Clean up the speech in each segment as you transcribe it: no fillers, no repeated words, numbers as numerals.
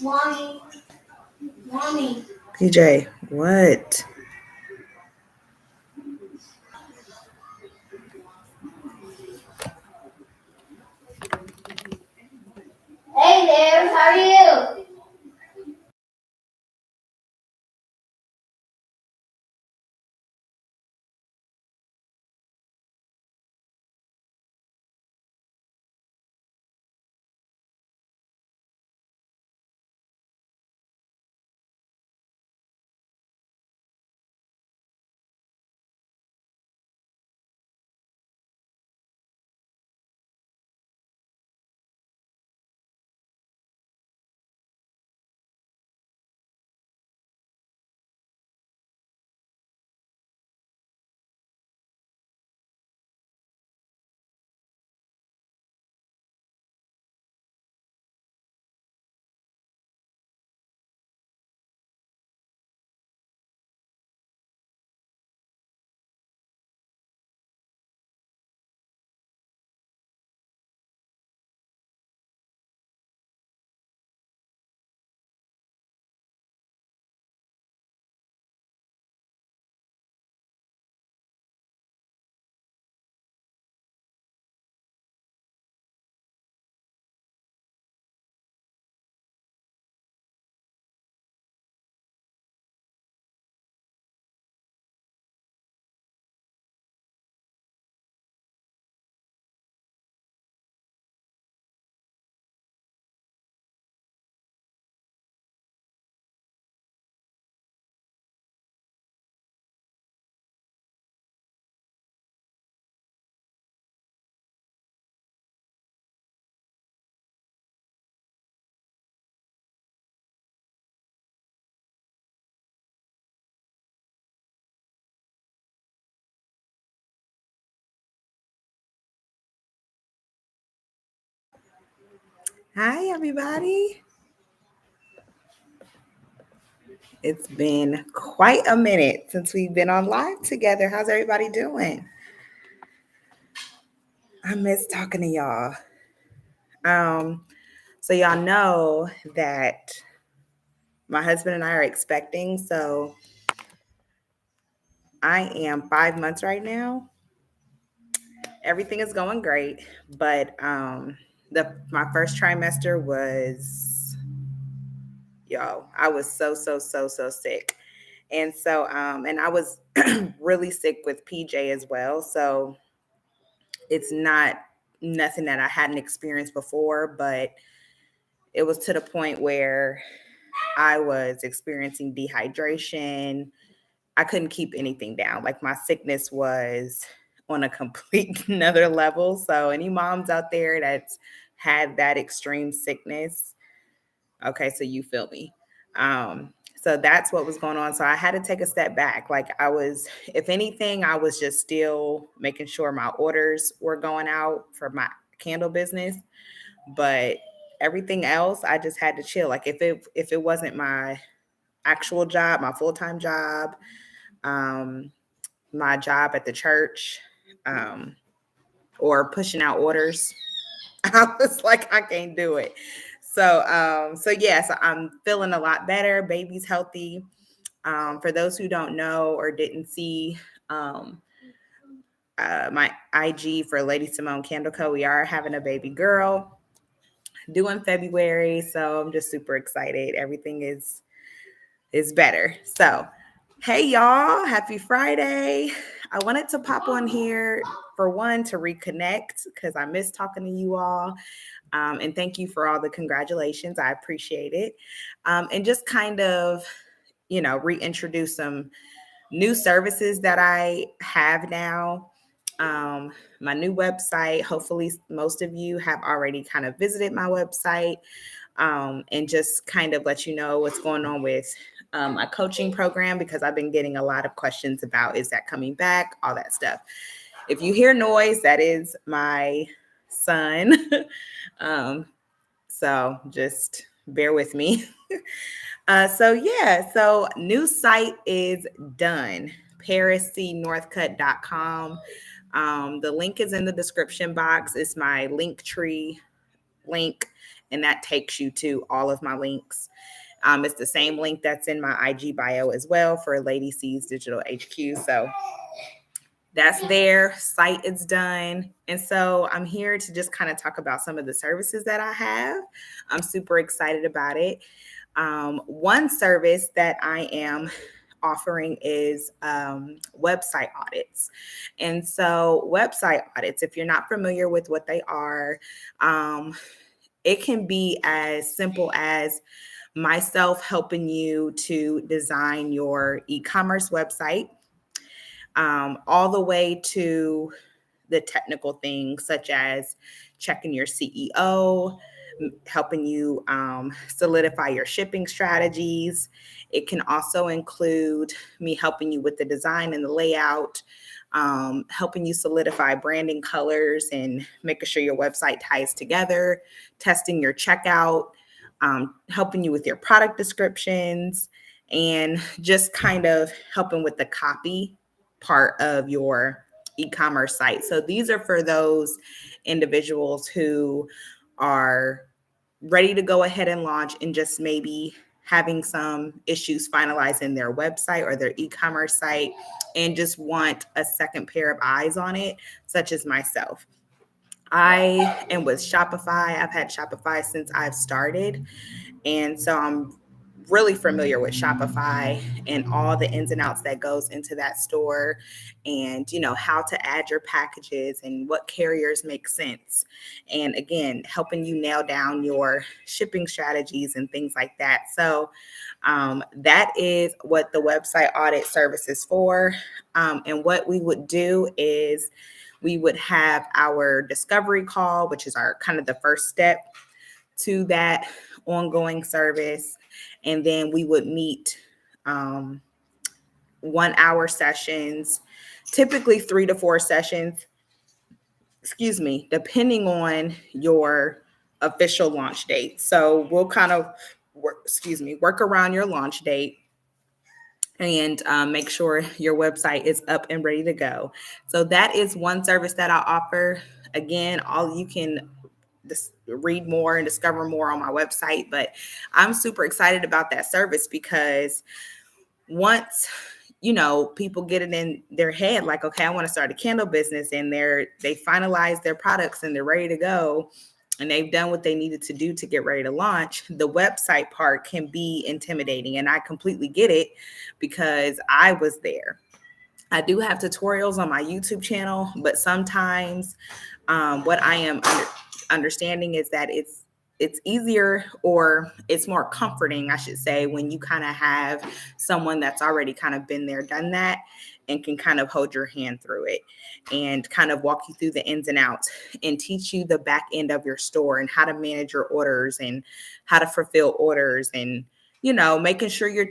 Mommy. PJ, what? Hey there, how are you? Hi, everybody. It's been quite a minute since we've been on live together. How's everybody doing? I miss talking to y'all. Um, so y'all know that my husband and I are expecting. So I am 5 months right now. Everything is going great, but the my first trimester was I was so sick. And so and I was really sick with PJ as well. So it's not nothing that I hadn't experienced before, but it was to the point where I was experiencing dehydration. I couldn't keep anything down. Like my sickness was on a complete another level. So any moms out there that's had that extreme sickness, okay, so you feel me. So that's what was going on. So I had to take a step back. Like I was, if anything, I was just still making sure my orders were going out for my candle business. But everything else, I just had to chill. Like if it wasn't my actual job, my full-time job, um, my job at the church, um, or pushing out orders, I was like, I can't do it. So yes, I'm feeling a lot better. Baby's healthy. For those who don't know or didn't see um, my IG for Lady Simone Candle Co., we are having a baby girl due in February. So I'm just super excited. Everything is better. So hey y'all, happy Friday. I wanted to pop on here for one to reconnect because I miss talking to you all. And thank you for all the congratulations. I appreciate it. And just kind of, reintroduce some new services that I have now. My new website, hopefully, most of you have already kind of visited my website, and just kind of let you know what's going on with my coaching program because I've been getting a lot of questions about is that coming back, all that stuff. If you hear noise, that is my son. um, so just bear with me. So new site is done. pariscnorthcutt.com. The link is in the description box. It's my link tree link. and that takes you to all of my links. It's the same link that's in my IG bio as well for Lady C's Digital HQ. So that's there. Site is done. And so I'm here to just kind of talk about some of the services that I have. I'm super excited about it. One service that I am offering is website audits. And so, website audits, if you're not familiar with what they are, it can be as simple as myself helping you to design your e-commerce website, all the way to the technical things such as checking your CEO, helping you solidify your shipping strategies. It can also include me helping you with the design and the layout, helping you solidify branding colors and making sure your website ties together, testing your checkout, helping you with your product descriptions, and just kind of helping with the copy part of your e-commerce site. So these are for those individuals who are ready to go ahead and launch and just maybe having some issues finalizing their website or their e-commerce site and just want a second pair of eyes on it, such as myself. I am with Shopify. I've had Shopify since I've started. And so I'm really familiar with Shopify and all the ins and outs that goes into that store, and how to add your packages and what carriers make sense, and again helping you nail down your shipping strategies and things like that. So that is what the website audit service is for. And what we would do is we would have our discovery call, which is our kind of the first step to that ongoing service. And then we would meet 1 hour sessions, typically 3 to 4 sessions, depending on your official launch date. So we'll kind of work around your launch date and make sure your website is up and ready to go. So that is one service that I offer. Again, all you can read more and discover more on my website, but I'm super excited about that service because once people get it in their head like, okay, I want to start a candle business, and they finalize their products and they're ready to go and they've done what they needed to do to get ready to launch, the website part can be intimidating, and I completely get it because I was there. I do have tutorials on my YouTube channel, but sometimes what I am understanding is that it's easier, or it's more comforting, I should say, when you kind of have someone that's already kind of been there, done that, and can kind of hold your hand through it and kind of walk you through the ins and outs and teach you the back end of your store and how to manage your orders and how to fulfill orders, and making sure your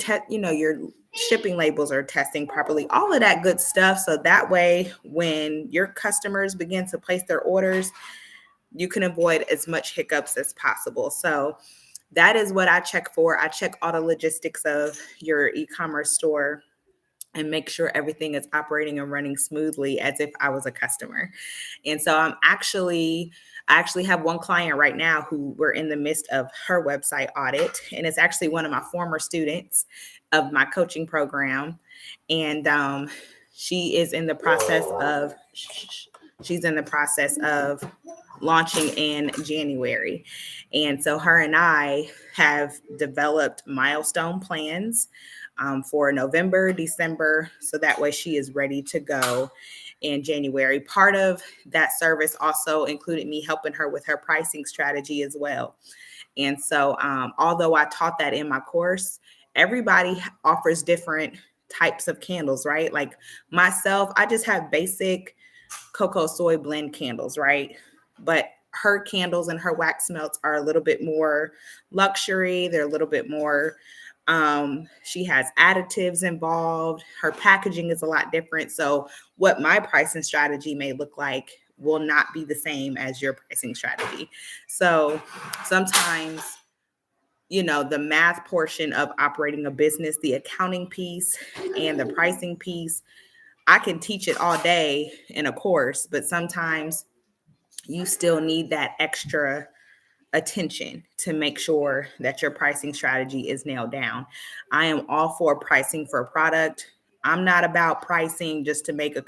shipping labels are testing properly, all of that good stuff. So that way, when your customers begin to place their orders, you can avoid as much hiccups as possible. So that is what I check for. I check all the logistics of your e-commerce store and make sure everything is operating and running smoothly as if I was a customer. And so I actually have one client right now who we're in the midst of her website audit, and it's actually one of my former students of my coaching program. And she is in the process of launching in January. And so her and I have developed milestone plans for November, December, so that way she is ready to go in January. Part of that service also included me helping her with her pricing strategy as well. And so although I taught that in my course, everybody offers different types of candles, right? Like myself, I just have basic cocoa soy blend candles, right? But her candles and her wax melts are a little bit more luxury. They're a little bit more, she has additives involved. Her packaging is a lot different. So what my pricing strategy may look like will not be the same as your pricing strategy. So sometimes, the math portion of operating a business, the accounting piece and the pricing piece, I can teach it all day in a course, but sometimes you still need that extra attention to make sure that your pricing strategy is nailed down. I am all for pricing for a product. I'm not about pricing just to make my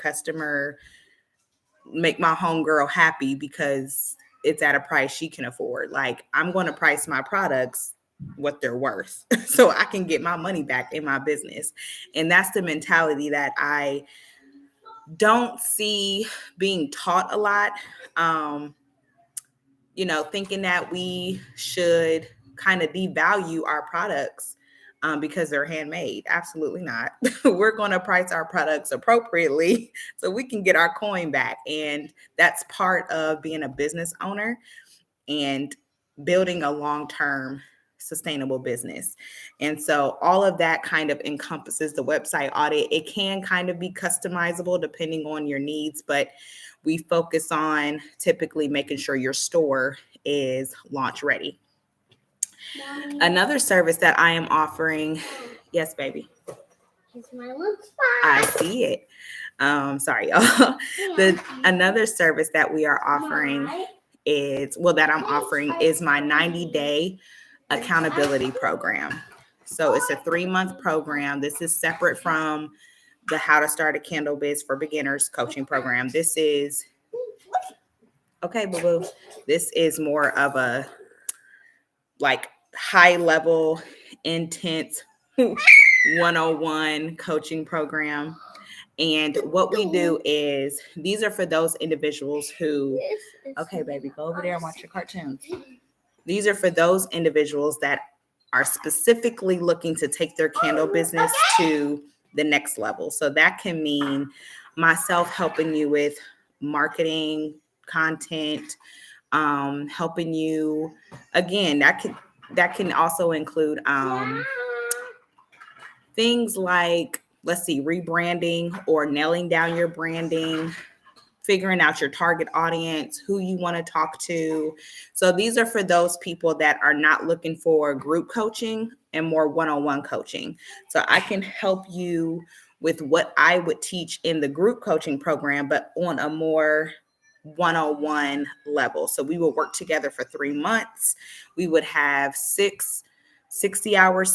homegirl happy because it's at a price she can afford. Like, I'm going to price my products what they're worth so I can get my money back in my business. And that's the mentality that I don't see being taught a lot. Um, Thinking that we should kind of devalue our products because they're handmade. Absolutely not. We're going to price our products appropriately so we can get our coin back. And that's part of being a business owner and building a long-term sustainable business. And so all of that kind of encompasses the website audit. It can kind of be customizable depending on your needs, but we focus on typically making sure your store is launch ready. Mommy. Another service that I am offering, yes, baby. It's my lunch box. I see it. Sorry, y'all. Another service that we are offering that I'm offering is my 90-day accountability program. So it's a 3-month program. This is separate from the How to Start a Candle Biz for Beginners coaching program. This is, okay, boo-boo. This is more of a like high level, intense 101 coaching program. And what we do is, these are for those individuals who, okay, baby, go over there and watch your cartoons. These are for those individuals that are specifically looking to take their candle business to the next level. So that can mean myself helping you with marketing, content, helping you, again, that can also include things like, let's see, rebranding or nailing down your branding, figuring out your target audience, who you want to talk to. So these are for those people that are not looking for group coaching and more one-on-one coaching. So I can help you with what I would teach in the group coaching program, but on a more one-on-one level. So we will work together for 3 months. We would have 6 1-hour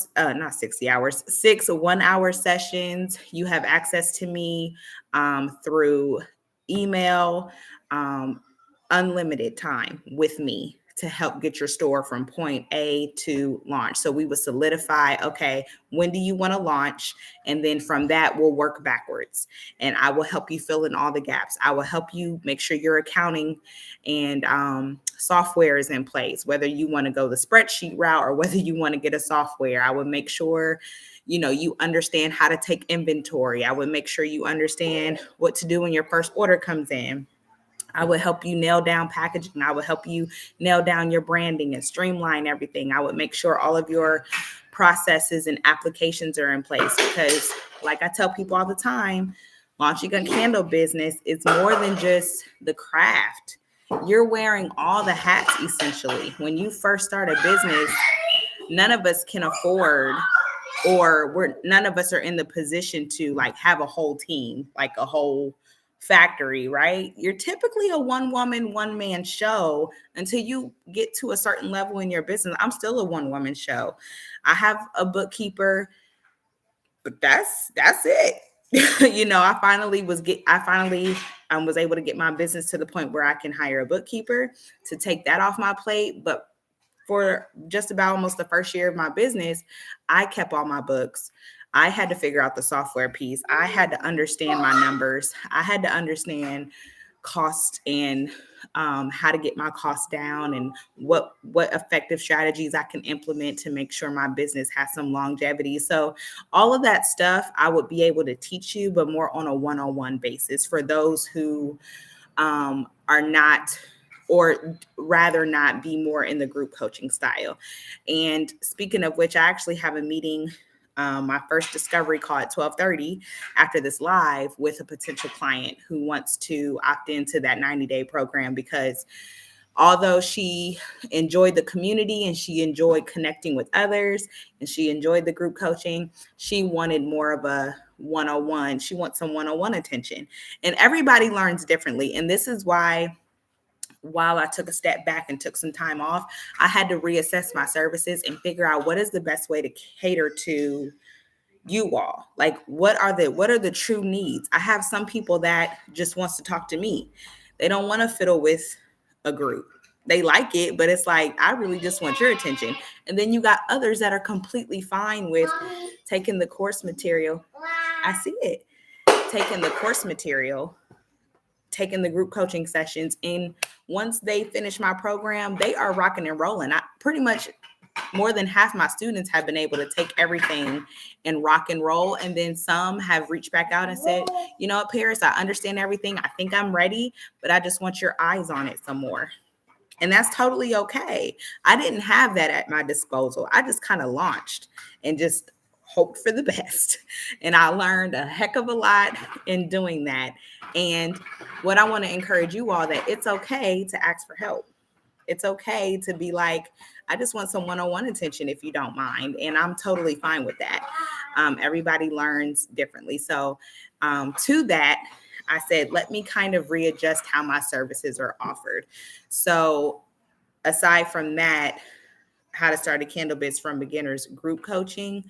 sessions. You have access to me through email, unlimited time with me to help get your store from point A to launch. So we would solidify, okay, when do you want to launch? And then from that, we'll work backwards. And I will help you fill in all the gaps. I will help you make sure your accounting and software is in place, whether you want to go the spreadsheet route or whether you want to get a software. I would make sure you understand how to take inventory. I would make sure you understand what to do when your first order comes in. I would help you nail down packaging. I would help you nail down your branding and streamline everything. I would make sure all of your processes and applications are in place because, like I tell people all the time, launching a candle business is more than just the craft. You're wearing all the hats essentially. When you first start a business, none of us can afford, or none of us are in the position to like have a whole team, like a whole factory, right? You're typically a one-woman, one-man show until you get to a certain level in your business. I'm still a one-woman show. I have a bookkeeper, but that's it. I finally was able to get my business to the point where I can hire a bookkeeper to take that off my plate. But for just about almost the first year of my business, I kept all my books. I had to figure out the software piece. I had to understand my numbers. I had to understand cost and how to get my costs down and what effective strategies I can implement to make sure my business has some longevity. So all of that stuff I would be able to teach you, but more on a one-on-one basis for those who are not, or rather not be more in the group coaching style. And speaking of which, I actually have a meeting, my first discovery call at 12:30 after this live with a potential client who wants to opt into that 90-day program because although she enjoyed the community and she enjoyed connecting with others and she enjoyed the group coaching, she wanted more of a one-on-one. She wants some one-on-one attention. And everybody learns differently. And this is why while I took a step back and took some time off, I had to reassess my services and figure out what is the best way to cater to you all. Like what are the true needs? I have some people that just wants to talk to me. They don't want to fiddle with a group. They like it, but it's like, I really just want your attention. And then you got others that are completely fine with taking the course material. I see it. Taking the course material, taking the group coaching sessions, and once they finish my program, they are rocking and rolling. I pretty much, more than half my students have been able to take everything and rock and roll. And then some have reached back out and said, you know what, Paris, I understand everything. I think I'm ready, but I just want your eyes on it some more. And that's totally okay. I didn't have that at my disposal. I just kind of launched and just hoped for the best. And I learned a heck of a lot in doing that. And what I want to encourage you all, that it's okay to ask for help. It's okay to be like, I just want some one-on-one attention if you don't mind. And I'm totally fine with that. Everybody learns differently. So to that, I said, let me kind of readjust how my services are offered. So aside from that, how to start a candle biz from beginners group coaching,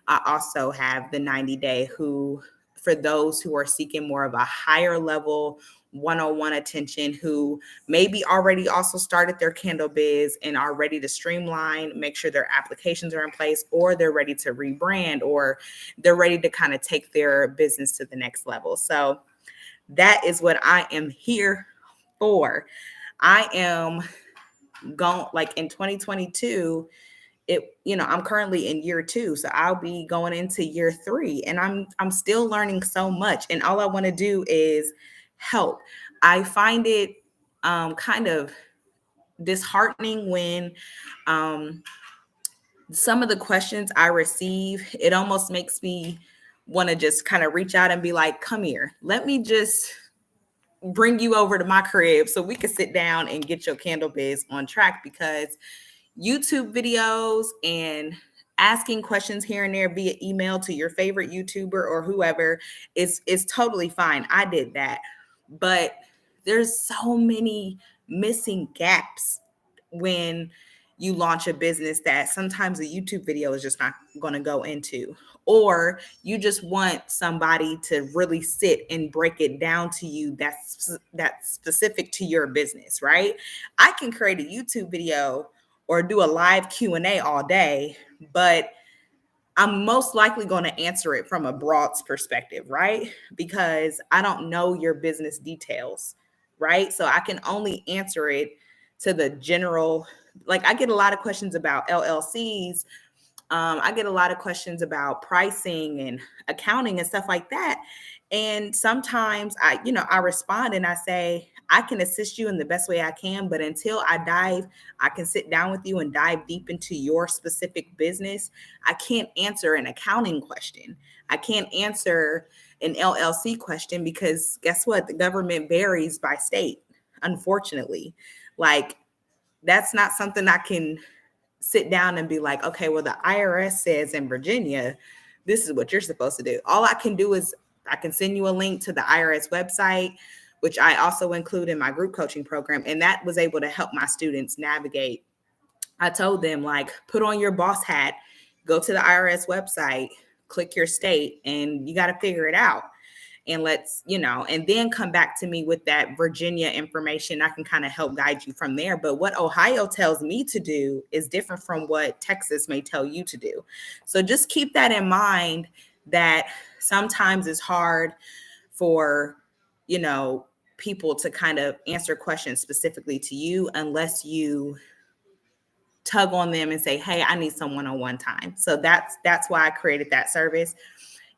I also have the 90-day who, for those who are seeking more of a higher level one-on-one attention, who maybe already also started their candle biz and are ready to streamline, make sure their applications are in place, or they're ready to rebrand, or they're ready to kind of take their business to the next level. So that is what I am here for. I am going, like in 2022, I'm currently in year 2, so I'll be going into year 3, and I'm still learning so much, and all I want to do is help. I find it kind of disheartening when some of the questions I receive, it almost makes me want to just kind of reach out and be like, come here, let me just bring you over to my crib so we can sit down and get your candle biz on track. Because YouTube videos and asking questions here and there via email to your favorite YouTuber or whoever is totally fine. I did that. But there's so many missing gaps when you launch a business that sometimes a YouTube video is just not going to go into, or you just want somebody to really sit and break it down to you that's specific to your business, right? I can create a YouTube video or do a live Q&A all day, but I'm most likely going to answer it from a broad perspective, right? Because I don't know your business details, right? So I can only answer it to the general. Like, I get a lot of questions about LLCs. I get a lot of questions about pricing and accounting and stuff like that. And sometimes I respond and I say, I can assist you in the best way I can, but until I can sit down with you and dive deep into your specific business. I can't answer an accounting question. I can't answer an LLC question, because guess what? The government varies by state, unfortunately. Like, that's not something I can sit down and be like, okay, well, the IRS says in Virginia, this is what you're supposed to do. All I can do is I can send you a link to the IRS website, which I also include in my group coaching program. And that was able to help my students navigate. I told them, like, put on your boss hat, go to the IRS website, click your state, and you got to figure it out. And and then come back to me with that Virginia information. I can kind of help guide you from there. But what Ohio tells me to do is different from what Texas may tell you to do. So just keep that in mind, that sometimes it's hard for, people to kind of answer questions specifically to you unless you tug on them and say, hey, I need some one-on-one time. So that's why I created that service.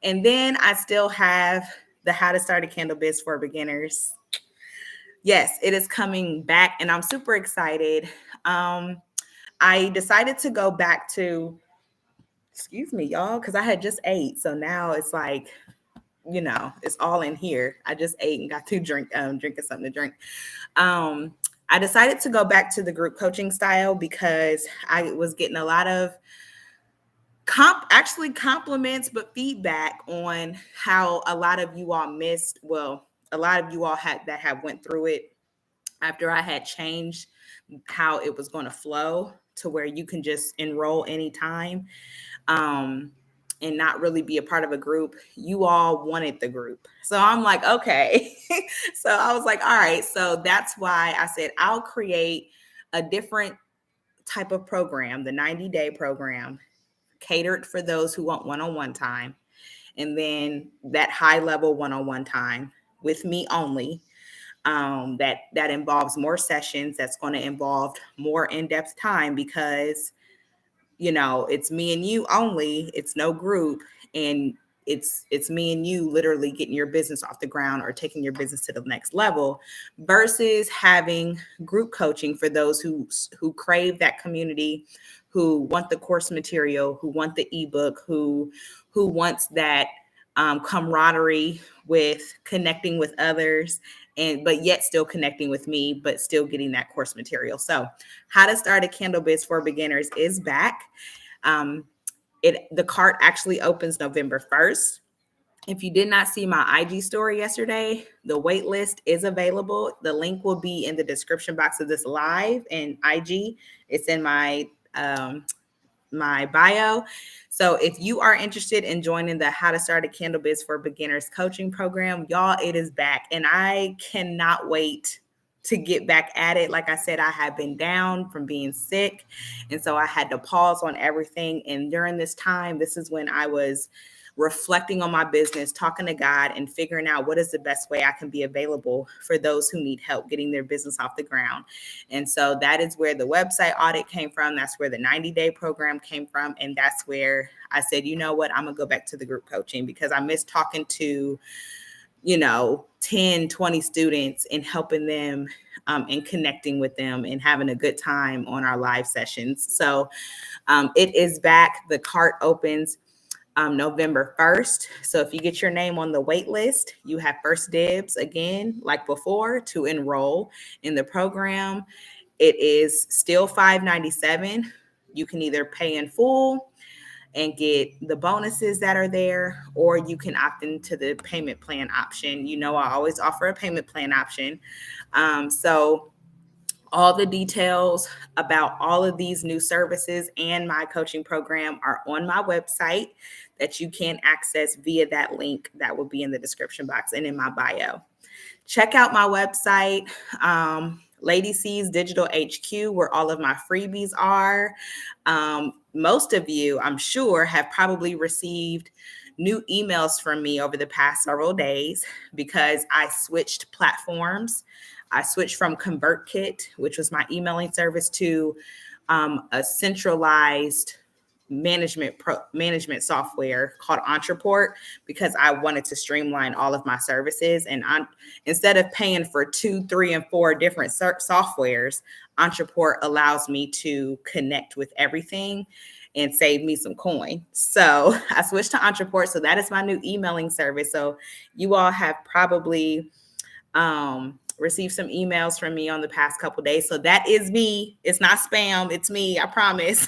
And then I still have the How to Start a Candle Biz for Beginners. Yes, it is coming back, and I'm super excited. I decided to go back to, excuse me, y'all, because I had just ate. So now it's like, it's all in here. I just ate and got to drinking something to drink. I decided to go back to the group coaching style because I was getting a lot of compliments, but feedback on how a lot of you all that have went through it after I had changed how it was going to flow to where you can just enroll anytime, um, and not really be a part of a group, you all wanted the group. So I'm like, okay. So I was like, all right. So that's why I said I'll create a different type of program, the 90-day program, catered for those who want one-on-one time, and then that high level one-on-one time with me only, that involves more sessions, that's going to involve more in-depth time, because it's me and you only, it's no group, and it's me and you literally getting your business off the ground or taking your business to the next level, versus having group coaching for those who crave that community, who want the course material, who want the ebook, who wants that camaraderie with connecting with others, and but yet still connecting with me, but still getting that course material. So how to start a candle biz for beginners is back. um, the cart actually opens November 1st. If you did not see my IG story yesterday, the wait list is available. The link will be in the description box of this live, and IG, it's in my bio. So if you are interested in joining the How to Start a Candle Biz for Beginners coaching program, y'all, it is back, and I cannot wait to get back at it. Like I said, I have been down from being sick, and so I had to pause on everything. And during this time, this is when I was reflecting on my business, talking to God, and figuring out what is the best way I can be available for those who need help getting their business off the ground. And so that is where the website audit came from. That's where the 90-day program came from. And that's where I said, you know what, I'm going to go back to the group coaching, because I miss talking to 10, 20 students and helping them, and connecting with them and having a good time on our live sessions. So it is back. The cart opens November 1st. So if you get your name on the wait list, you have first dibs again, like before, to enroll in the program. It is still $597. You can either pay in full and get the bonuses that are there, or you can opt into the payment plan option. I always offer a payment plan option. So all the details about all of these new services and my coaching program are on my website that you can access via that link that will be in the description box and in my bio. Check out my website, Lady C's Digital HQ, where all of my freebies are. Most of you, I'm sure, have probably received new emails from me over the past several days, because I switched platforms. I switched from ConvertKit, which was my emailing service, to a centralized management software called Entreport, because I wanted to streamline all of my services. And instead of paying for 2, 3, and 4 different softwares, Entreport allows me to connect with everything and save me some coin. So I switched to Entreport. So that is my new emailing service. So you all have probably received some emails from me on the past couple of days. So that is me. It's not spam. It's me, I promise.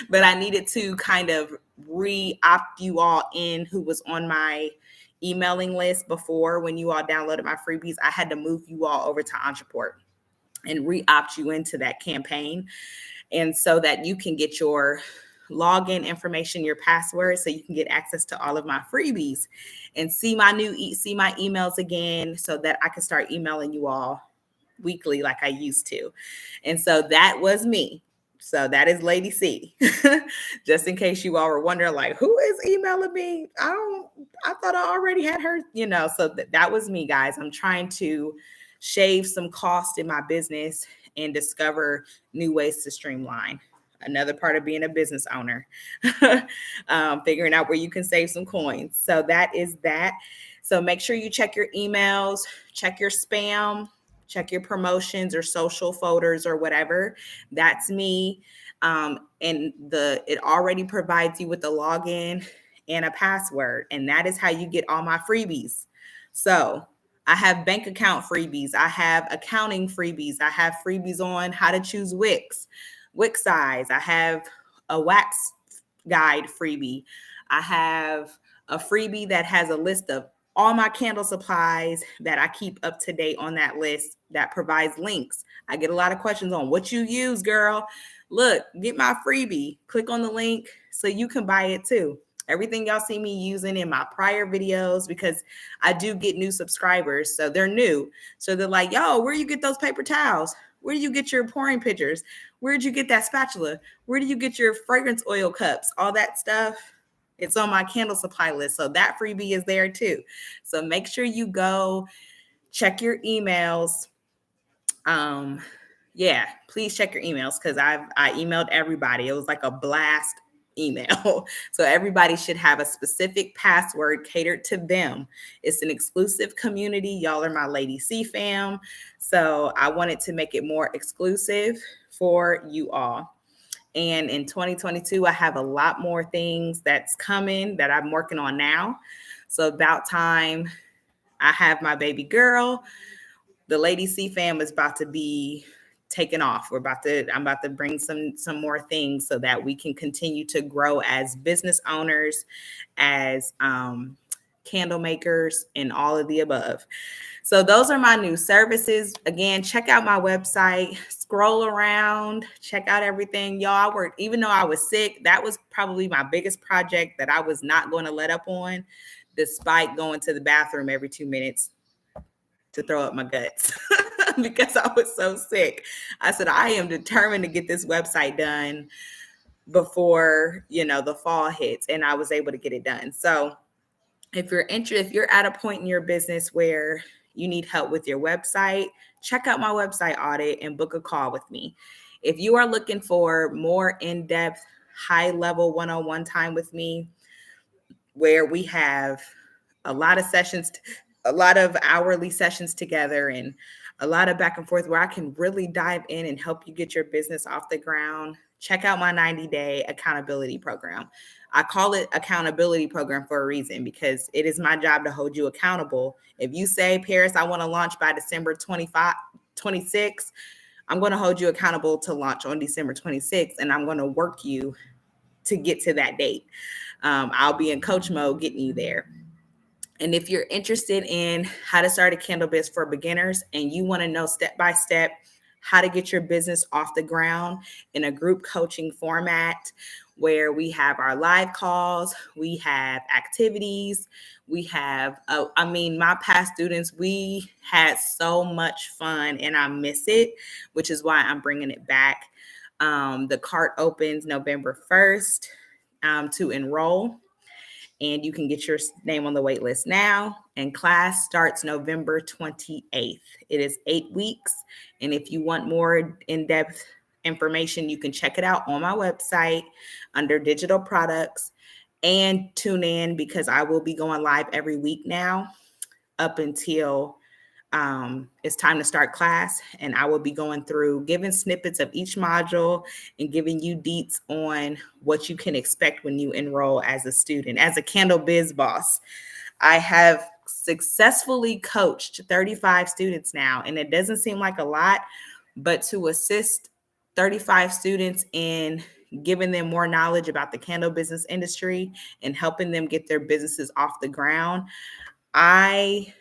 But I needed to kind of re-opt you all in who was on my emailing list before. When you all downloaded my freebies, I had to move you all over to Entreport and re-opt you into that campaign. And so that you can get your login information, your password, so you can get access to all of my freebies and see my emails again, so that I can start emailing you all weekly like I used to. And so that was me. So that is Lady C. Just in case you all were wondering, like, who is emailing me? I thought I already had her, so that was me, guys. I'm trying to shave some cost in my business and discover new ways to streamline. Another part of being a business owner, figuring out where you can save some coins. So that is that. So make sure you check your emails, check your spam, check your promotions or social folders or whatever. That's me. And it already provides you with a login and a password. And that is how you get all my freebies. So I have bank account freebies. I have accounting freebies. I have freebies on how to choose wicks size. I have a wax guide freebie. I have a freebie that has a list of all my candle supplies that I keep up to date on that list that provides links. I get a lot of questions on what you use, girl. Look, get my freebie. Click on the link so you can buy it too. Everything y'all see me using in my prior videos, because I do get new subscribers. So they're new. So they're like, yo, where you get those paper towels? Where do you get your pouring pitchers? Where'd you get that spatula? Where do you get your fragrance oil cups? All that stuff. It's on my candle supply list. So that freebie is there too. So make sure you go check your emails. Yeah, please check your emails, because I emailed everybody. It was like a blast email. So everybody should have a specific password catered to them. It's an exclusive community. Y'all are my Lady C fam. So I wanted to make it more exclusive for you all. And in 2022, I have a lot more things that's coming that I'm working on now. So about time I have my baby girl. The Lady C fam is about to be taken off. I'm about to bring some more things so that we can continue to grow as business owners, as candle makers, and all of the above. So those are my new services. Again, check out my website, scroll around, check out everything. Y'all, I worked, even though I was sick, that was probably my biggest project that I was not going to let up on, despite going to the bathroom every 2 minutes to throw up my guts because I was so sick. I said, I am determined to get this website done before, the fall hits, and I was able to get it done. So if you're at a point in your business where you need help with your website, check out my website audit and book a call with me. If you are looking for more in-depth, high-level one-on-one time with me, where we have a lot of sessions, a lot of hourly sessions together, and a lot of back and forth where I can really dive in and help you get your business off the ground, check out my 90-day accountability program. I call it accountability program for a reason, because it is my job to hold you accountable. If you say, Paris, I want to launch by December 26, I'm going to hold you accountable to launch on December 26th, and I'm going to work you to get to that date. I'll be in coach mode getting you there. And if you're interested in how to start a candle biz for beginners, and you want to know step by step how to get your business off the ground in a group coaching format, where we have our live calls, we have activities, we have, my past students, we had so much fun, and I miss it, which is why I'm bringing it back. The cart opens November 1st to enroll, and you can get your name on the wait list now. And class starts November 28th. It is 8 weeks. And if you want more in-depth information, you can check it out on my website under digital products, and tune in, because I will be going live every week now up until it's time to start class. And I will be going through, giving snippets of each module and giving you deets on what you can expect when you enroll as a student, as a candle biz boss. I have successfully coached 35 students now, and it doesn't seem like a lot, but to assist 35 students in giving them more knowledge about the candle business industry and helping them get their businesses off the ground, I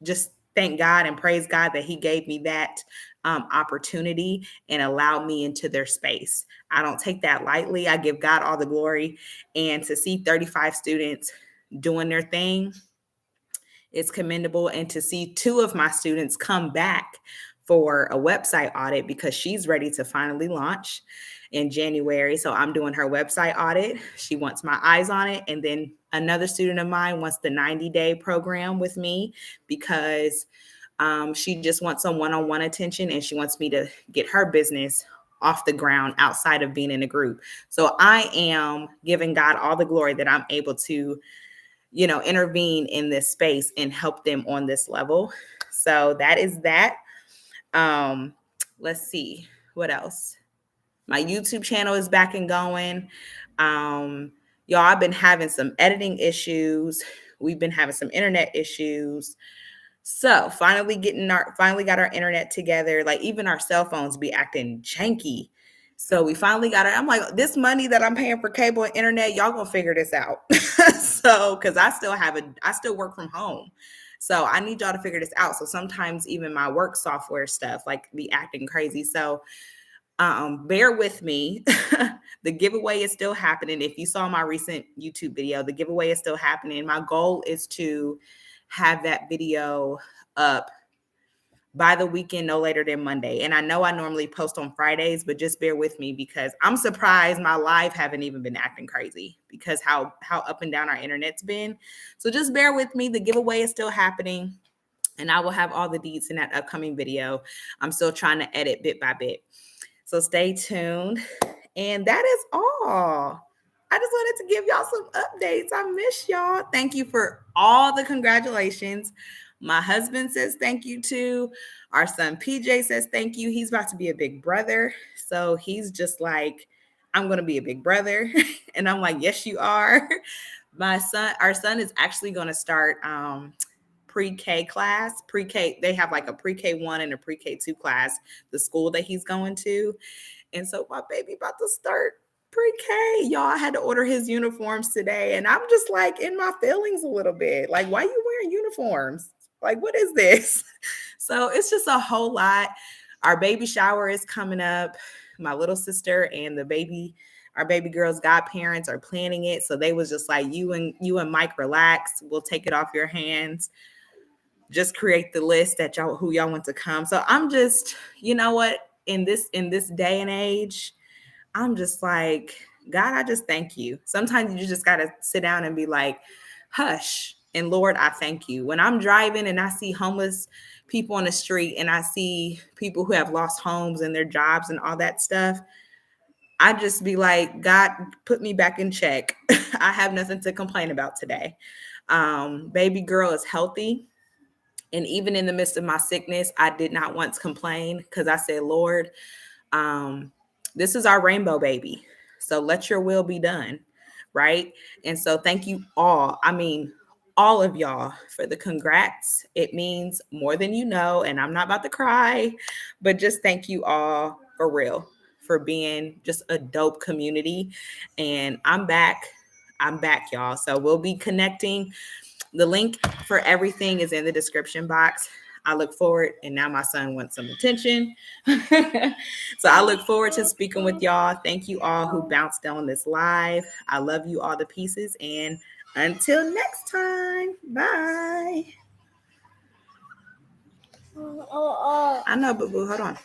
just thank God and praise God that He gave me that opportunity and allowed me into their space. I don't take that lightly. I give God all the glory. And to see 35 students doing their thing, it's commendable. And to see 2 of my students come back for a website audit, because she's ready to finally launch in January. So I'm doing her website audit. She wants my eyes on it. And then another student of mine wants the 90-day program with me, because she just wants some one-on-one attention, and she wants me to get her business off the ground outside of being in a group. So I am giving God all the glory that I'm able to, intervene in this space and help them on this level. So that is that. Let's see what else. My YouTube channel is back and going. Y'all, I've been having some editing issues. We've been having some internet issues. So finally got our internet together. Like, even our cell phones be acting janky. So we finally got it. I'm like, this money that I'm paying for cable and internet, y'all gonna figure this out. So, because I still work from home. So I need y'all to figure this out. So sometimes even my work software stuff like be acting crazy. So bear with me. The giveaway is still happening. If you saw my recent YouTube video, the giveaway is still happening. My goal is to have that video up by the weekend, no later than Monday. And I know I normally post on Fridays, but just bear with me because I'm surprised my live haven't even been acting crazy because how up and down our internet's been. So just bear with me. The giveaway is still happening and I will have all the deets in that upcoming video. I'm still trying to edit bit by bit. So stay tuned. And that is all. I just wanted to give y'all some updates. I miss y'all. Thank you for all the congratulations. My husband says thank you too. Our son PJ says thank you. He's about to be a big brother. So he's just like, I'm going to be a big brother. And I'm like, yes, you are. Our son is actually going to start pre-K class. Pre-K, they have like a pre-K 1 and a pre-K 2 class, the school that he's going to. And so my baby about to start pre-K. Y'all, I had to order his uniforms today. And I'm just like in my feelings a little bit. Like, why are you wearing uniforms? Like, what is this? So it's just a whole lot. Our baby shower is coming up. My little sister and our baby girl's godparents are planning it. So they was just like, you and Mike relax. We'll take it off your hands. Just create the list that who y'all want to come. So I'm just, you know what, in this day and age, I'm just like, God, I just thank you. Sometimes you just got to sit down and be like, hush. And Lord, I thank you. When I'm driving and I see homeless people on the street and I see people who have lost homes and their jobs and all that stuff, I just be like, God, put me back in check. I have nothing to complain about today. Baby girl is healthy. And even in the midst of my sickness, I did not once complain because I said, Lord, this is our rainbow baby. So let your will be done. Right. And so thank you all. I mean, all of y'all for the congrats. It means more than you know. And I'm not about to cry, but just thank you all for real, for being just a dope community. And I'm back. Y'all. So we'll be connecting. The link for everything is in the description box. I look forward, and now my son wants some attention. So I look forward to speaking with y'all. Thank you all who bounced on this live. I love you all to pieces. And until next time, bye. I know, boo-boo. Hold on.